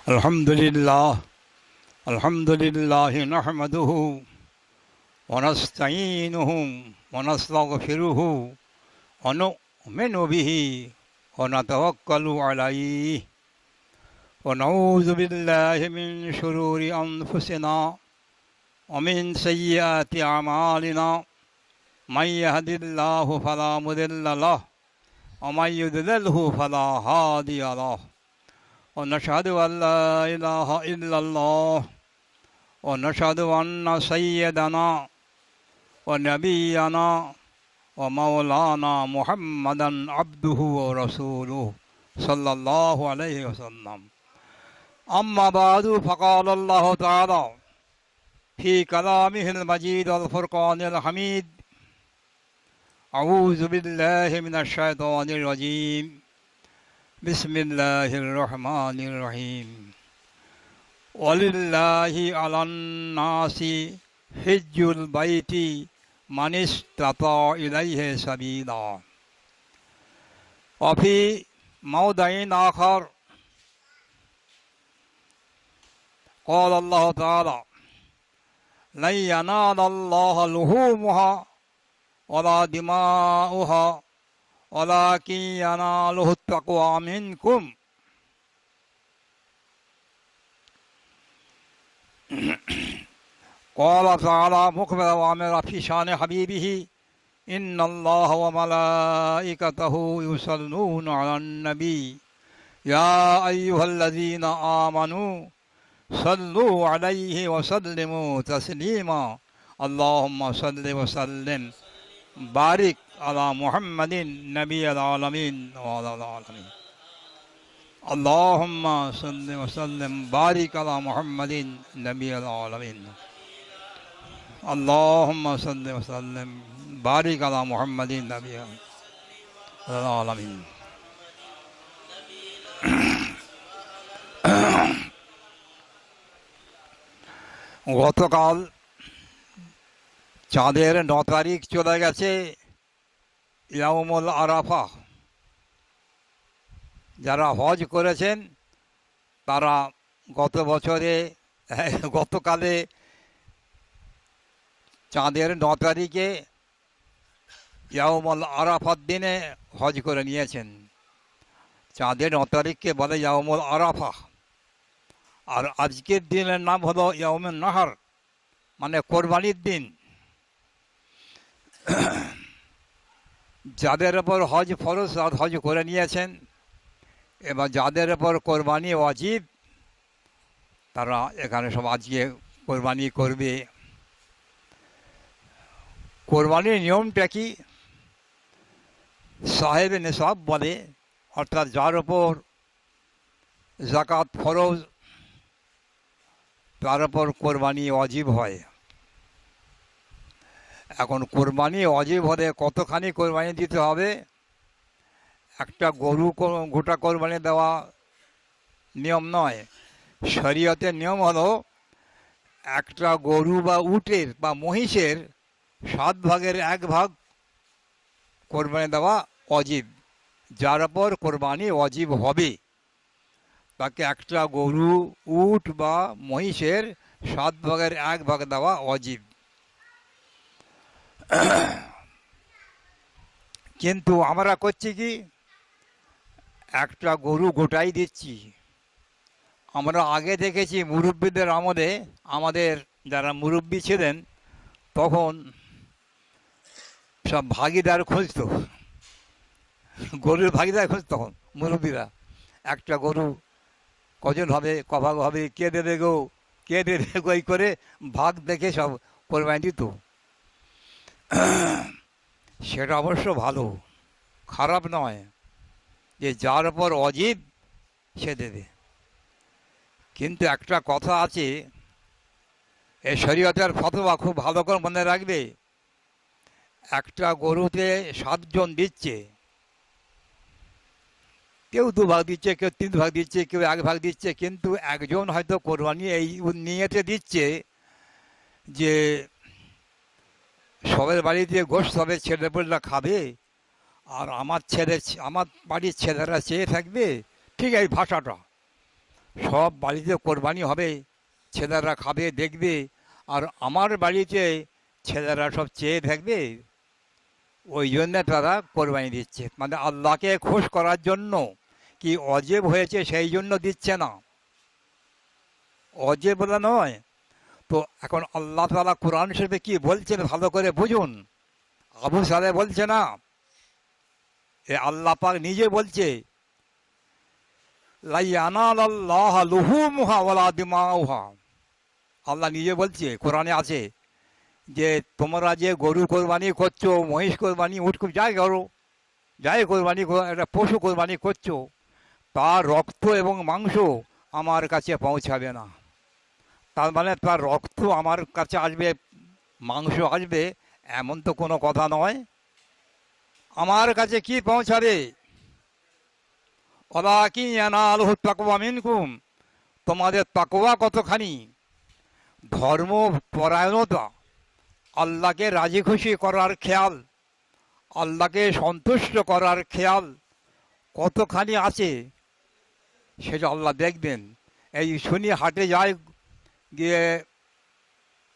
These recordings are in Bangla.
अल्हम्दुलिल्लाह नहमदुहु व नस्तईनुहु व नस्तगफिरुहु व नु'मिनु बिही व नतवक्कलु अलैहि व नऊज़ु बिल्लाहि मिन शुरूरि अनफुसिना व मिन सय्यिआति अमालिना मन यहदिल्लाहु फला मुदिल्ल लहु व मन युद्लिलहु फला हादिय लहु ونشهد أن لا إله إلا الله ونشهد أن سيدنا ونبينا ومولانا محمدا عبده ورسوله صلى الله عليه وسلم أما بعد فقال الله تعالى في كلامه المجيد والفرقان الحميد أعوذ بالله من الشيطان الرجيم بسم الله الرحمن الرحيم ولله على الناس حج البيت من استطاع إليه سبيلا وفي موضع آخر قال الله تعالى لن ينال الله لحومها ولا دماؤها ولكن يناله التقوى منكم قال تعالى مخبرا وامرا في شان حبيبه إن الله وملائكته يصلون على النبي يا أيها الذين آمنوا صلوا عليه وسلموا تسليما اللهم صل وسلم بارك على محمد نبي العالمين وعلى العالمين اللهم صل وسلم بارك على محمد نبي العالمين اللهم صل وسلم بارك على محمد نبي العالمين গতকাল চাঁদের 9 তারিখ চলে গেছে ইয়াউমুল আরাফা। যারা হজ করেছেন তারা গতকালে চাঁদের 9 তারিখে ইয়াউমুল আরাফার দিনে হজ করে নিয়েছেন। চাঁদের 9 তারিখকে বলে ইয়াউমুল আরাফা। আর আজকের দিনের নাম হলো ইয়াউমুন নাহার, মানে কোরবানির দিন। যাদের ওপর হজ ফরজ হজ করে নিয়েছেন, এবার যাদের ওপর কোরবানি ওয়াজিব তারা এখানে সব আজকে কোরবানি করবে। কোরবানির নিয়মটা কি? সাহেবে নিসাব বলে, অর্থাৎ যার ওপর যাকাত ফরজ তার ওপর কোরবানি ওয়াজিব হয়। এখন কোরবানি ওয়াজিব হলে কতখানি কোরবানি দিতে হবে? একটা গরু গোটা কোরবানি দেওয়া নিয়ম নয়। শরীয়তের নিয়ম হলো একটা গরু বা উটের বা মহিষের 7 ভাগের 1 ভাগ কোরবানি দেওয়া ওয়াজিব। যার ওপর কোরবানি ওয়াজিব হবে তাকে একটা গরু, উট বা মহিষের 7 ভাগের 1 ভাগ দেওয়া ওয়াজিব। কিন্তু আমরা করছি কি, একটা গরু গোটাই দিচ্ছি। আমরা আগে দেখেছি মুরব্বীদের আমলে, আমাদের যারা মুরব্বী ছিলেন তখন সব ভাগিদার খুঁজত, গরুর ভাগিদার খুঁজত। তখন মুরব্বীরা একটা গরু কজন হবে, কভাগ হবে, কে দেবে গো, কে দেবে গো, এই করে ভাগ দেখে সব কোরবানি দিত। সেটা অবশ্য ভালো, খারাপ নয় যে যার ওপর ওয়াজিব সে দেবে। কিন্তু একটা কথা আছে, এই শরীয়তের ফতোয়া খুব ভালো করে মনে রাখবে। একটা গরুতে 7 জন দিচ্ছে, কেউ 2 ভাগ দিচ্ছে, কেউ 3 ভাগ দিচ্ছে, কেউ 1 ভাগ দিচ্ছে। কিন্তু একজন হয়তো কোরবানি এই নিয়েতে দিচ্ছে যে সবের বাড়িতে গোশত হবে, ছেলেপুলেরা খাবে, আর আমার বাড়ির ছেলেরা চেয়ে থাকবে। ঠিক এই ভাষাটা সব বাড়িতে কোরবানি হবে, ছেলেরা খাবে দেখবে, আর আমার বাড়িতে ছেলেরা সব চেয়ে থাকবে। ওই জন্যে তারা কোরবানি দিচ্ছে, মানে আল্লাহকে খুশ করার জন্য। কি অজেব হয়েছে সেই জন্য দিচ্ছে না, অজেব বলে নয়। তো এখন আল্লাহ তাআলা কোরআন শরীফে কি বলছেন ভালো করে বুঝুন। আবু সালেহ বলছে না, এ আল্লাহ পাক নিজে বলছে, লা ইয়ানালাল্লাহা লুহুমুহা ওয়ালা দিমাউহা। আল্লাহ নিজে বলছে, কোরআনে আছে যে তোমরা যে গরু কোরবানি করছো, মহিষ কোরবানি, উট যাই করো, যাই কোরবানি, একটা পশু কোরবানি করছো, তার রক্ত এবং মাংস আমার কাছে পৌঁছাবে না। তার মানে তার রক্ত আমার কাছে আসবে, মাংস আসবে, এমন তো কোনো কথা নয়। আমার কাছে কি পৌঁছাবে? ওয়ালাকিন ইয়ানালুহু তাকওয়া মিনকুম, তোমাদের তাকওয়া কতখানি, ধর্ম পরায়ণতা, আল্লাহকে রাজি খুশি করার খেয়াল, আল্লাহকে সন্তুষ্ট করার খেয়াল কতখানি আছে সেটা আল্লাহ দেখবেন। এই শুনি হাটে যায়, গিয়ে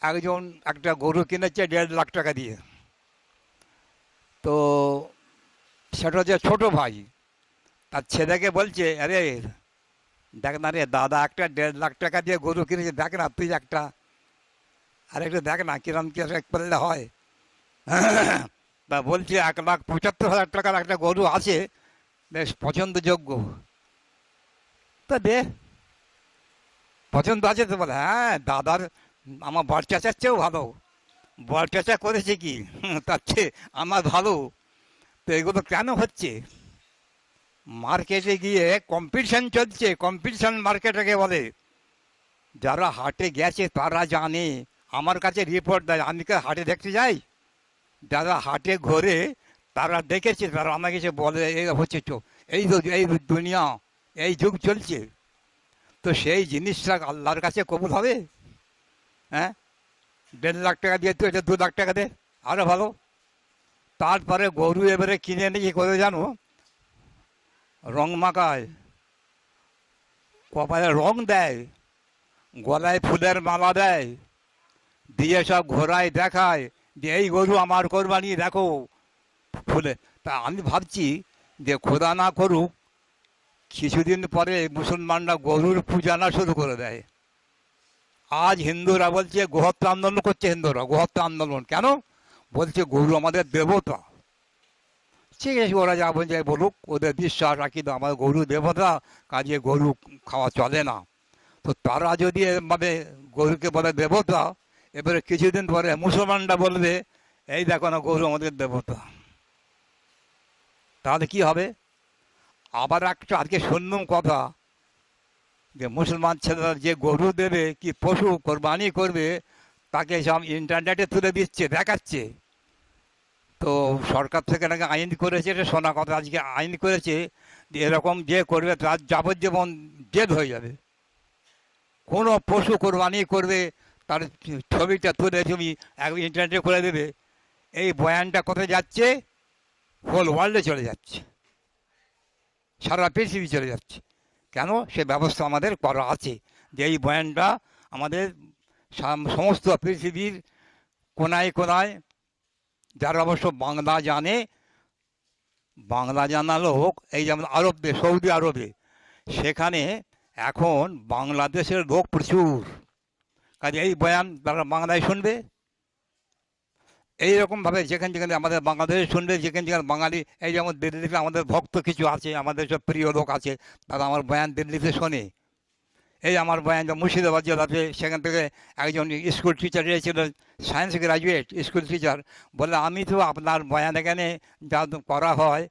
একজন একটা গরু কিনেছে 1.5 লাখ টাকা দিয়ে। তো সেটা হচ্ছে ছোটো ভাই, তার ছেলেকে বলছে, আরে দেখ না রে দাদা, একটা 1.5 লাখ টাকা দিয়ে গরু কিনেছে, দেখ না তুই একটা, আর একটু দেখ না কিরম কি করলে হয়। তা বলছে 1,75,000 টাকার একটা গরু আছে, বেশ পছন্দযোগ্য। তা দে, পছন্দ আছে তো? বলে হ্যাঁ দাদার, আমার বর চাচার চেয়েও ভালো, বর চাচা করেছে কি, তার চেয়ে আমার ভালো। তো এগুলো কেন হচ্ছে? মার্কেটে গিয়ে কম্পিটিশন চলছে, কম্পিটিশন মার্কেটকে বলে। যারা হাটে গেছে তারা জানে, আমার কাছে রিপোর্ট দেয়, আমি কি হাটে দেখতে যাই? যারা হাটে ঘোরে তারা দেখেছে, তারা আমাকে এসে বলে এই হচ্ছে তো, এই দুনিয়া, এই যুগ চলছে। তো সেই জিনিসটা আল্লাহর কাছে কবুল হবে? হ্যাঁ, 1.5 লাখ টাকা দিয়ে তুই এটা 2 লাখ টাকা দে, আরও ভালো। তারপরে গরু এবারে কিনে নিয়ে কী করে জানো? রং মাখায়, কপালে রং দেয়, গলায় ফুলের মালা দেয়, দিয়ে সব ঘোরায় দেখায় যে এই গরু আমার কোরবানি, দেখো ফুলে। তা আমি ভাবছি যে খোদা না করুক কিছুদিন পরে মুসলমানরা গরুর পূজা না শুরু করে দেয়। আজ হিন্দুরা বলছে গোহত্যা আন্দোলন করছে, হিন্দুরা গোহত্যা আন্দোলন কেন? বলছে গরু আমাদের দেবতা। ঠিক আছে, ওরা যা বলছে বলুক, ওদের বিশ্বাস রাখি, তো আমার গরু দেবতা, কাজে গরু খাওয়া চলে না। তো তারা যদি এভাবে গরুকে বলে দেবতা, এবারে কিছুদিন পরে মুসলমানরা বলবে এই দেখো না গরু আমাদের দেবতা, তাহলে কি হবে? আবার একটা আজকে শুনলাম কথা, যে মুসলমান ছেলেরা যে গরু দেবে কি পশু কোরবানি করবে, তাকে সব ইন্টারনেটে তুলে দিচ্ছে, দেখাচ্ছে। তো সরকার থেকে নাকি আইন করেছে, এটা শোনা কথা, আজকে আইন করেছে যে এরকম যে করবে তার যাবজ্জীবন জেল হয়ে যাবে। কোনো পশু কোরবানি করবে, তার ছবিটা তুলে তুমি ইন্টারনেটে করে দেবে, এই বয়ানটা কোথায় যাচ্ছে? হোল ওয়ার্ল্ডে চলে যাচ্ছে, সারা পৃথিবী চলে যাচ্ছে। কেন? সে ব্যবস্থা আমাদের করা আছে, যে এই বয়ানটা আমাদের সমস্ত পৃথিবীর কোনায় কোনায়, যারা অবশ্য বাংলা জানে, বাংলা জানা লোক, এই যেমন আরব দেশ, সৌদি আরবে, সেখানে এখন বাংলাদেশের লোক প্রচুর, কাজে এই বয়ান তারা বাংলায় শুনবে। এইরকমভাবে যেখানে যেখানে আমাদের বাংলাদেশে শুনবে, যেখানে যেখানে বাঙালি, এই যেমন দিল্লিতে আমাদের ভক্ত কিছু আছে, আমাদের সব প্রিয় লোক আছে, তারা আমার বয়ান দিল্লিতে শোনে। এই আমার বয়ান মুর্শিদাবাদ জেলাতে, সেখান থেকে একজন স্কুল টিচার এসেছিলেন, সায়েন্স গ্রাজুয়েট স্কুল টিচার, বলে আমি তো আপনার বয়ান এখানে যা করা হয়,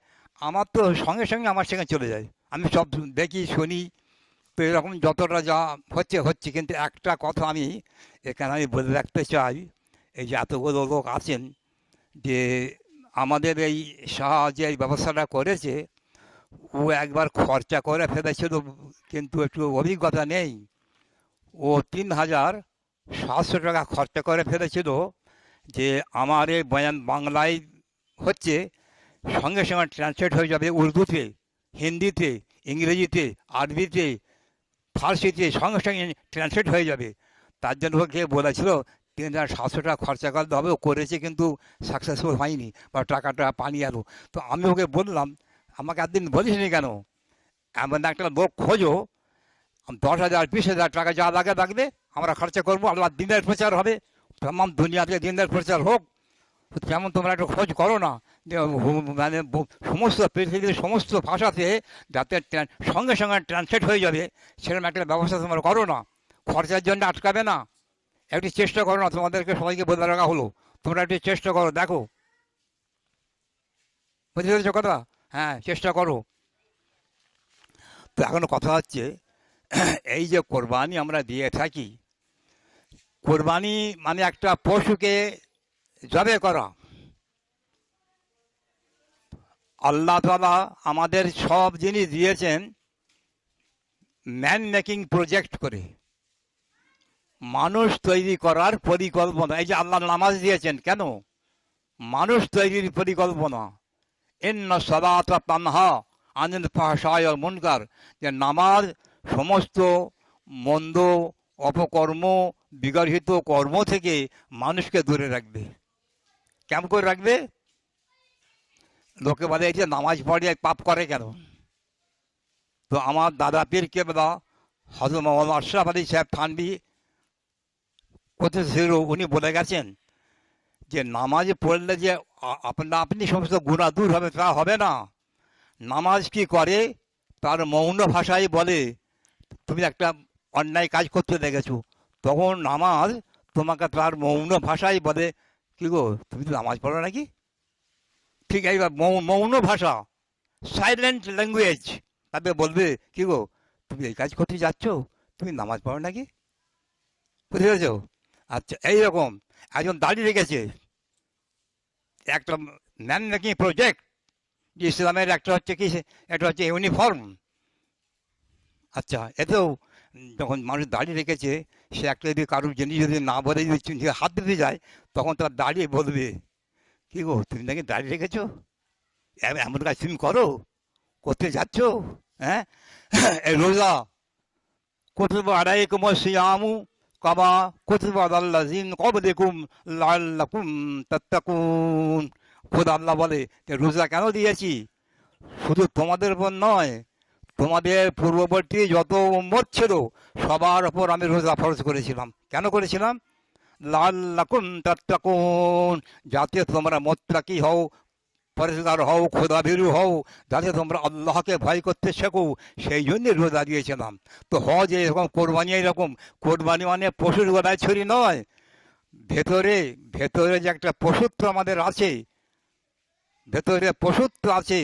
আমার তো সঙ্গে সঙ্গে আমার সেখানে চলে যায়, আমি সব দেখি শুনি। তো এরকম যতটা যা হচ্ছে হচ্ছে, কিন্তু একটা কথা আমি এখানে আমি বলে রাখতে চাই, এই যে এতগুলো লোক আছেন, যে আমাদের এই শাহ যে এই ব্যবস্থাটা করেছে, ও একবার খরচা করে ফেলেছিল, কিন্তু একটু অভিজ্ঞতা নেই। ও 3,700 টাকা খরচা করে ফেলেছিল, যে আমার এই বয়ান বাংলায় হচ্ছে, সঙ্গে সঙ্গে ট্রান্সলেট হয়ে যাবে উর্দুতে, হিন্দিতে, ইংরেজিতে, আরবিতে, ফার্সিতে সঙ্গে সঙ্গে ট্রান্সলেট হয়ে যাবে। তার জন্য ওকে বলেছিল 3,700 টাকা খরচা করতে হবে, ও করেছে কিন্তু সাকসেসফুল হয়নি বা টাকাটা পানি এলো। তো আমি ওকে বললাম, আমাকে একদিন বলিসনি কেন, এমন একটা লোক খোঁজো 10,000 20,000 টাকা যা লাগে লাগবে, আমরা খরচা করবো, আল্লাহ দিনের প্রচার হবে, তামাম দুনিয়াতে দিনের প্রচার হোক। তেমন তোমরা একটা খোঁজ করো না যে মানে সমস্ত পৃথিবীর সমস্ত ভাষাতে যাতে সঙ্গে সঙ্গে ট্রান্সলেট হয়ে যাবে, সেরকম একটা ব্যবস্থা তোমরা করো না, খরচার জন্য আটকাবে না। একটু চেষ্টা করো না, তোমাদেরকে সবাইকে বলে রাখা হলো, তোমরা একটু চেষ্টা করো, দেখো। বুঝতে পেরেছো কথা? হ্যাঁ, চেষ্টা করো। তো এখন কথা হচ্ছে, এই যে কোরবানি আমরা দিয়ে থাকি, কোরবানি মানে একটা পশুকে জবে করা। আল্লাহ তাআলা আমাদের সব জিনিস দিয়েছেন ম্যান মেকিং প্রজেক্ট করে, মানুষ তৈরি করার পরিকল্পনা। এই যে আল্লাহ নামাজ দিয়েছেন কেন? মানুষ তৈরির পরিকল্পনা। ইন্না সালাতা তানহা আনিল ফাহশাই ওয়াল মুনকার, যে নামাজ সমস্ত মন্দ, অপকর্ম, বিগর্হিত কর্ম থেকে মানুষকে দূরে রাখবে। কেমন করে রাখবে? লোকে বলে এই যে নামাজ পড়ে পাপ করে কেন? তো আমার দাদা পীর কেবলা হযরত মাওলানা আশরাফ আলী সাহেব থানভী কোথায়, উনি বলে গেছেন যে নামাজ পড়লে যে আপনি সমস্ত গুনাহ দূর হবে তা হবে না। নামাজ কি করে? তার মৌন ভাষায় বলে, তুমি একটা অন্যায় কাজ করতে লেগেছো, তখন নামাজ তোমাকে তার মৌন ভাষায় বলে, কি গো তুমি তো নামাজ পড়ো নাকি? ঠিক এইবার মৌন ভাষা, সাইলেন্ট ল্যাঙ্গুয়েজ, তাদের বলবে, কি গো তুমি এই কাজ করতে যাচ্ছ, তুমি নামাজ পড়ো নাকি? বুঝতে পেরেছ? আচ্ছা, এইরকম একজন দাঁড়িয়ে রেখেছে একটা ম্যান মেকিং প্রজেক্ট, যে ইসলামের একটা হচ্ছে কি, একটা হচ্ছে ইউনিফর্ম। আচ্ছা, এতেও যখন মানুষ দাঁড়িয়ে রেখেছে, সে একটা যদি কারোর জিনিস যদি না বলে যদি হাত দিতে যায়, তখন তার দাঁড়িয়ে বলবে, কি গো তুমি নাকি দাঁড়িয়ে রেখেছো, এমন কাজ তুমি করো, করতে যাচ্ছ? হ্যাঁ, এই রোজা কুতিবা আলাইকুম সিয়ামু কামা কুতিবা আলাল্লাযিন ক্বাবলিকুম লাআল্লাকুম তাত্তাকুন। খোদা আল্লাহ বলে যে রোজা কেন দিয়েছি? শুধু তোমাদের উপর নয়, তোমাদের পূর্ববর্তী যত উম্মত ছিল সবার ওপর আমি রোজা ফরজ করেছিলাম। কেন করেছিলাম? লাআল্লাকুম তাত্তাকুন, যাতে তোমরা মুত্তাকি হও, পরেজগার হও, খোদাভীরু হও, যাতে তোমরা আল্লাহকে ভয় করতে শেখো, সেই জন্যে রোজা দিয়েছিলাম। তো হজ এরকম, কোরবানি এরকম। কোরবানি মানে পশুর গলায় ছুরি নয়, ভেতরে ভেতরে যে একটা পশুত্ব আমাদের আছে, ভেতরে পশুত্ব আছে,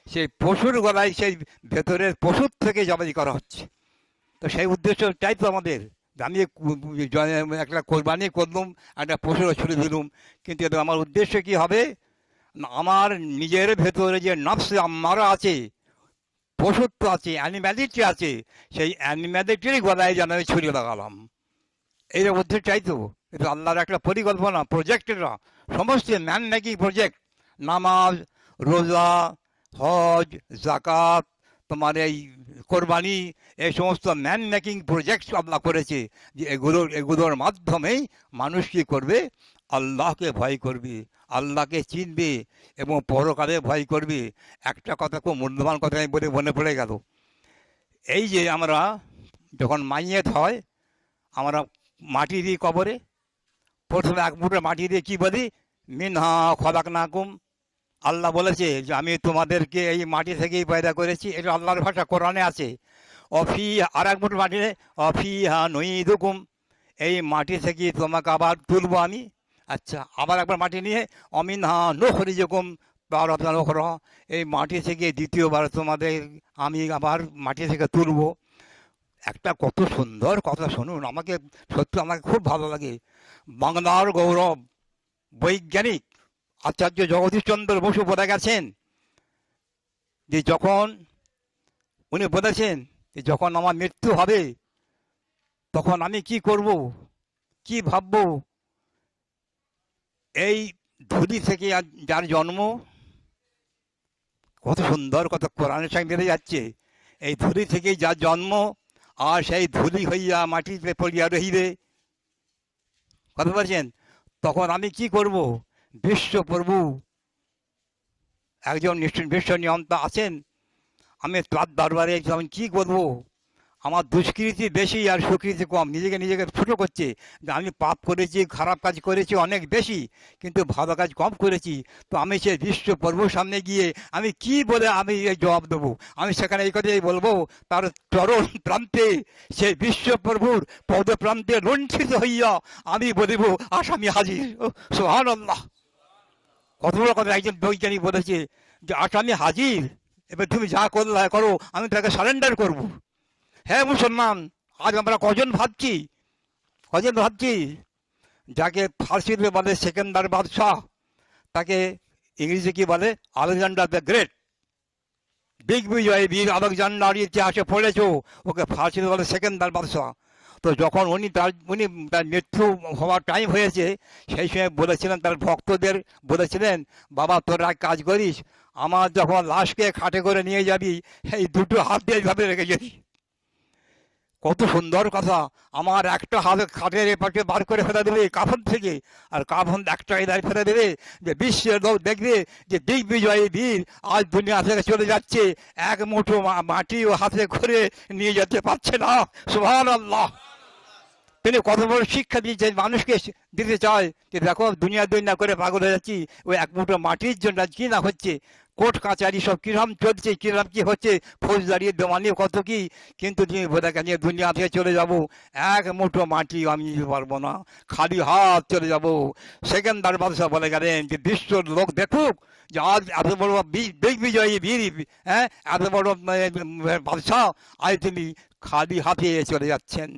সেই পশুর গলায় সেই ভেতরের পশুর থেকে জবাই করা হচ্ছে। তো সেই উদ্দেশ্যটাই তো আমাদের, আমি একটা কোরবানি করলুম, একটা পশুর ছুরি দিলুম, কিন্তু এতে আমার উদ্দেশ্য কি হবে? আমার নিজের ভেতরে যে নফস আম্মারা আছে, পশুত্ব আছে, অ্যানিম্যালিটি আছে, সেই অ্যানিম্যালিটির গলায় যেন আমি ছুরি লাগালাম। এই উদ্দেশ্যটাই তো, এটা আল্লাহর একটা পরিকল্পনা, প্রজেক্টেরা সমস্ত ম্যান মেকিং প্রজেক্ট। নামাজ, রোজা, হজ, জাকাত, তোমার এই কোরবানি, এই সমস্ত ম্যান মেকিং প্রজেক্ট আল্লাহ করেছে, যে এগুলোর মাধ্যমেই মানুষ কী করবে? আল্লাহকে ভয় করবে, আল্লাহকে চিনবে এবং পরকালে ভয় করবে। একটা কথা, খুব মূল্যবান কথা আমি বলে মনে পড়ে গেল। এই যে আমরা যখন মাইয়েত হয়, আমরা মাটি দিই কবরে, প্রথমে এক মুঠো মাটি দিয়ে কী বলি? মিনহা খলাকনাকুম। আল্লাহ বলেছে যে আমি তোমাদেরকে এই মাটি থেকেই পয়দা করেছি, এটা আল্লাহর ভাষা, কোরআনে আছে। অফি, আর এক মুঠো মাটি, অফিহা নুইদুকুম, এই মাটি থেকে তোমাকে আবার তুলবো আমি। আচ্ছা, আবার একবার মাটি নিয়ে অমিনহা নুখরিজুকুম তারাতান উখরা, এই মাটি থেকে দ্বিতীয়বার তোমাদের আমি আবার মাটি থেকে তুলবো। একটা কত সুন্দর কথা, শুনুন, আমাকে সত্যি আমাকে খুব ভালো লাগে। বাংলার গৌরব বৈজ্ঞানিক আচার্য জগদীশচন্দ্র বসু বলে গেছেন যে যখন উনি বলেছেন যে যখন আমার মৃত্যু হবে, তখন আমি কি করব, কি ভাবব? এই ধুলি থেকে যার জন্ম, কত সুন্দর কথা কোরআনের সঙ্গে বেড়ে যাচ্ছে, এই ধুলি থেকেই যার জন্ম, আর সেই ধুলি হইয়া মাটিতে পড়িয়া রহিবে। কথা বলছেন? তখন আমি কি করব? বিশ্বপ্রভু একজন বিশ্ব নিয়ন্তা আছেন, আমি তার দরবারে আমি কী করবো? আমার দুষ্কৃতি বেশি আর সুকৃতি কম। নিজেকে নিজেকে ছোটো করছে যে আমি পাপ করেছি, খারাপ কাজ করেছি অনেক বেশি, কিন্তু ভালো কাজ কম করেছি। তো আমি সেই বিশ্বপ্রভুর সামনে গিয়ে আমি কি বলে আমি এই জবাব দেবো? আমি সেখানে এই কথাই বলবো, তার চরণ প্রান্তে, সেই বিশ্বপ্রভুর পদপ্রান্তে লুণ্ঠিত হইয়া আমি বলিব, আসামি হাজির। সুবহানাল্লাহ! কত বড় কথা! একজন বৈজ্ঞানিক বলেছে যে আসামি হাজির, এবার তুমি যা করলে করো, আমি তাকে সারেন্ডার করব। হ্যাঁ মুসলমান, আজ আমরা কজন ভাবছি যাকে ফার্সিতে বলে সেকেন্দার বাদশাহ, তাকে ইংরেজি কি বলে? আলেকজান্ডার দ্য গ্রেট, দিগ্বিজয়ী বীর আলেকজান্ডার, ইতিহাসে পড়েছো, ওকে ফার্সিতে বলে সেকেন্দার বাদশাহ। তো যখন উনি তার মৃত্যু হওয়ার টাইম হয়েছে, সেই সময় বলেছিলেন, তার ভক্তদের বলেছিলেন, বাবা তোরা এক কাজ করিস, আমার যখন লাশকে খাটে করে নিয়ে যাবি, এই দুটো হাত দিয়ে এইভাবে রেখে যাবি। কত সুন্দর কথা! আমার একটা হাত খাটের এপাশে বার করে ফেলে দেবে কাফন থেকে, আর কাফন একটা এদায় ফেলে দেবে, যে বিশ্বের লোক দেখবে যে দিগ্বিজয়ী বীর আজ দুনিয়া থেকে চলে যাচ্ছে, এক মুঠো মাটিও হাতে করে নিয়ে যেতে পারছে না। সুবহানাল্লাহ! তিনি কত বড় শিক্ষা দিয়েছে, মানুষকে দিতে চায় যে দেখো দুনিয়া করে পাগল হয়ে যাচ্ছি, ওই এক মুঠো মাটির জন্য কি না হচ্ছে, কোর্ট কাচারি সব কিরম চলছে, কিরম কি হচ্ছে, ফৌজদারি দেওয়ানি কত কি, কিন্তু তুমি বোধ নিয়ে দুনিয়া থেকে চলে যাব, এক মুঠো মাটি আমি নিতে পারবো না, খালি হাত চলে যাব। সেকেন্দার বাদশাহ বলে গেলেন যে বিশ্বর লোক দেখুক যে আজ এত বড় দিগ্বিজয়ী বীর, হ্যাঁ, এত বড় বাদশাহ, আজ তিনি খালি হাতে চলে যাচ্ছেন।